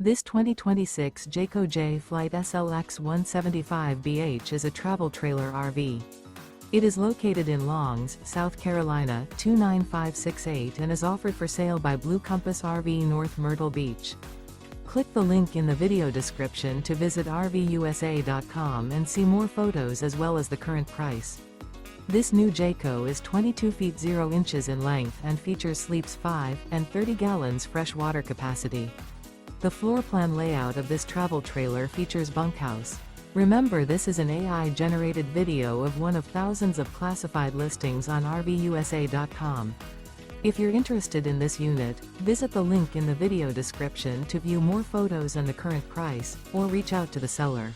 This 2026 Jayco Jay Flight SLX 175BH is a travel trailer RV. It is located in Longs, South Carolina 29568 and is offered for sale by Blue Compass RV North Myrtle Beach. Click the link in the video description to visit RVUSA.com and see more photos as well as the current price. This new Jayco is 22 feet 0 inches in length and features sleeps 5 and 30 gallons fresh water capacity. The floor plan layout of this travel trailer features bunkhouse. Remember, this is an AI-generated video of one of thousands of classified listings on RVUSA.com. If you're interested in this unit, visit the link in the video description to view more photos and the current price, or reach out to the seller.